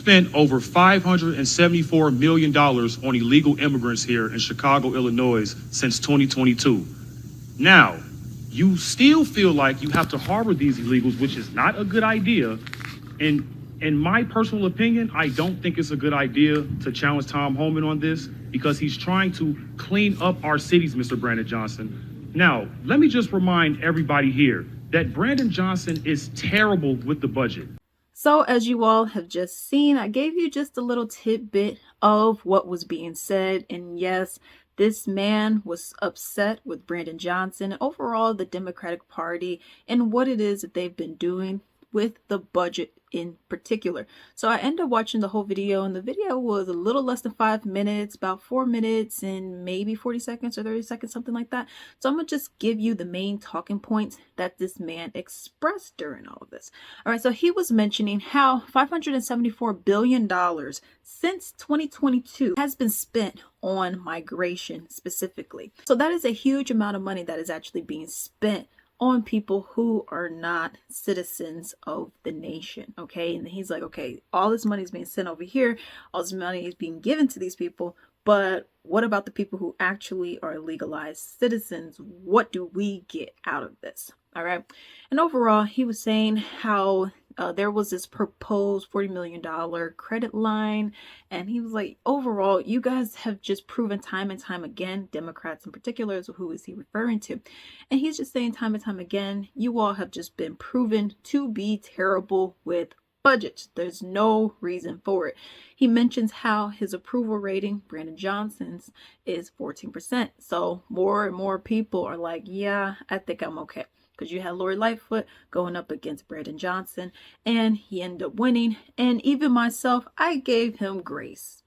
spent over $574 million on illegal immigrants here in Chicago, Illinois since 2022. Now, you still feel like you have to harbor these illegals, which is not a good idea. And in my personal opinion, I don't think it's a good idea to challenge Tom Homan on this because he's trying to clean up our cities, Mr. Brandon Johnson. Now, let me just remind everybody here that Brandon Johnson is terrible with the budget. So as you all have just seen, I gave you just a little tidbit of what was being said. And yes, this man was upset with Brandon Johnson and overall the Democratic Party and what it is that they've been doing with the budget in particular. So I ended up watching the whole video, and the video was a little less than 5 minutes, about 4 minutes and maybe 40 seconds or 30 seconds, something like that. So I'm gonna just give you the main talking points that this man expressed during all of this. All right, so he was mentioning how $574 billion since 2022 has been spent on migration specifically. So that is a huge amount of money that is actually being spent on people who are not citizens of the nation. Okay, and he's like, okay, all this money is being sent over here, all this money is being given to these people, but what about the people who actually are legalized citizens? What do we get out of this? All right, and overall, he was saying how there was this proposed $40 million credit line. And he was like, overall, you guys have just proven time and time again, Democrats in particular, so who is he referring to? And he's just saying time and time again, you all have just been proven to be terrible with budgets. There's no reason for it. He mentions how his approval rating, Brandon Johnson's, is 14%. So more and more people are like, yeah, I think I'm okay. Because you had Lori Lightfoot going up against Brandon Johnson, and he ended up winning. And even myself, I gave him grace.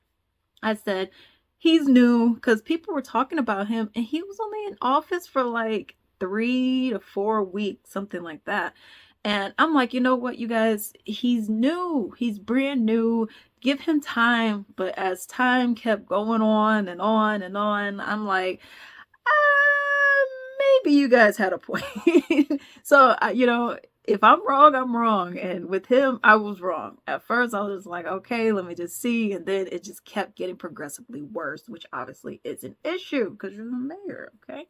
I said, he's new, because people were talking about him, and he was only in office for like 3 to 4 weeks, something like that. And I'm like, you know what, you guys, he's new. He's brand new. Give him time. But as time kept going on and on and on, I'm like, maybe you guys had a point. So, if I'm wrong, I'm wrong. And with him, I was wrong. At first, I was just like, okay, let me just see. And then it just kept getting progressively worse, which obviously is an issue because you're the mayor, okay?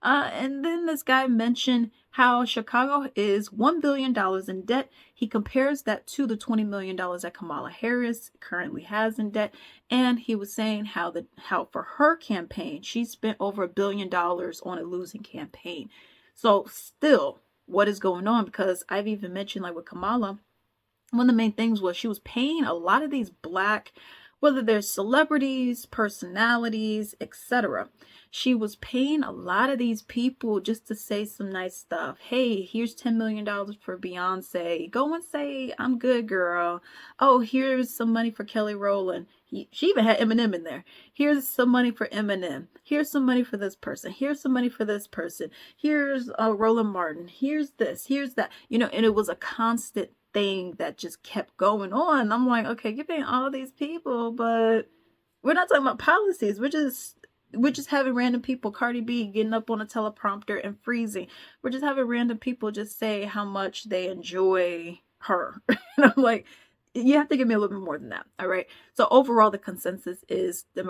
And then this guy mentioned how Chicago is $1 billion in debt. He compares that to the $20 million that Kamala Harris currently has in debt. And he was saying how for her campaign, she spent over $1 billion on a losing campaign. So still, what is going on? Because I've even mentioned, like with Kamala, one of the main things was she was paying a lot of these Black, whether they're celebrities, personalities, etc. She was paying a lot of these people just to say some nice stuff. Hey, here's $10 million for Beyonce. Go and say, I'm good, girl. Oh, here's some money for Kelly Rowland. She even had Eminem in there. Here's some money for Eminem. Here's some money for this person. Here's some money for this person. Here's Roland Martin. Here's this. Here's that. And it was a constant thing that just kept going on. I'm like, okay, you're paying all these people, but we're not talking about policies. We're just having random people, Cardi B getting up on a teleprompter and freezing. We're just having random people just say how much they enjoy her. And I'm like, you have to give me a little bit more than that. All right. So overall, the consensus is the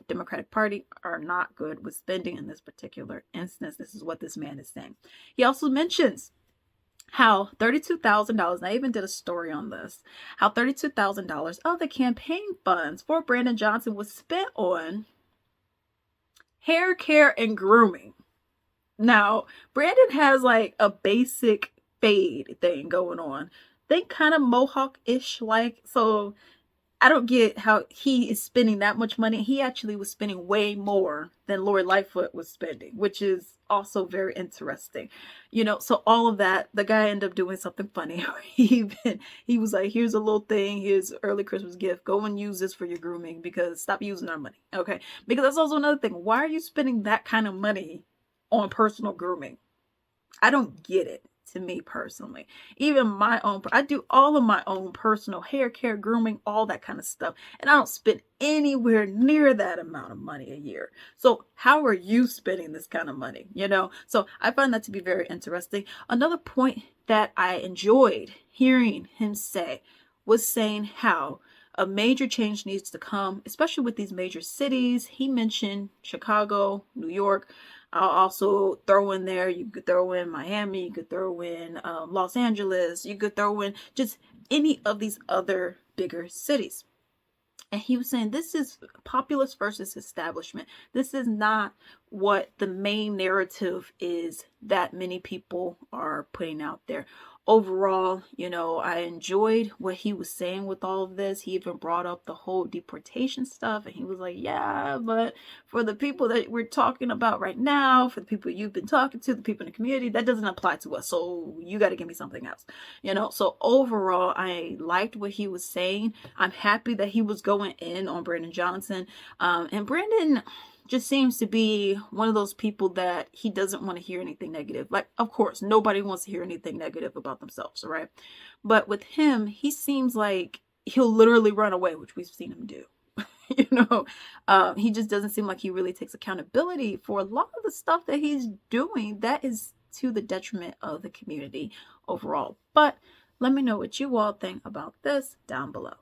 Democratic Party are not good with spending in this particular instance. This is what this man is saying. He also mentions how $32,000, I even did a story on this, how $32,000 of the campaign funds for Brandon Johnson was spent on hair care and grooming. Now, Brandon has like a basic fade thing going on. Think kind of mohawk-ish like. So I don't get how he is spending that much money. He actually was spending way more than Lori Lightfoot was spending, which is also very interesting. So all of that, the guy ended up doing something funny. He was like, here's a little thing, here's an early Christmas gift. Go and use this for your grooming because stop using our money. Okay. Because that's also another thing. Why are you spending that kind of money on personal grooming? I don't get it. To me personally, even my own, I do all of my own personal hair care, grooming, all that kind of stuff. And I don't spend anywhere near that amount of money a year. So how are you spending this kind of money? So I find that to be very interesting. Another point that I enjoyed hearing him say was saying how a major change needs to come, especially with these major cities. He mentioned Chicago, New York. I'll also throw in there, you could throw in Miami, you could throw in Los Angeles, you could throw in just any of these other bigger cities. And he was saying this is populace versus establishment. This is not what the main narrative is that many people are putting out there. Overall, I enjoyed what he was saying with all of this. He even brought up the whole deportation stuff, and he was like, yeah, but for the people that we're talking about right now, for the people you've been talking to, the people in the community, that doesn't apply to us. So you got to give me something else. So overall, I liked what he was saying. I'm happy that he was going in on Brandon Johnson. And Brandon just seems to be one of those people that he doesn't want to hear anything negative. Like, of course, nobody wants to hear anything negative about themselves, right? But with him, he seems like he'll literally run away, which we've seen him do. He just doesn't seem like he really takes accountability for a lot of the stuff that he's doing that is to the detriment of the community overall. But let me know what you all think about this down below.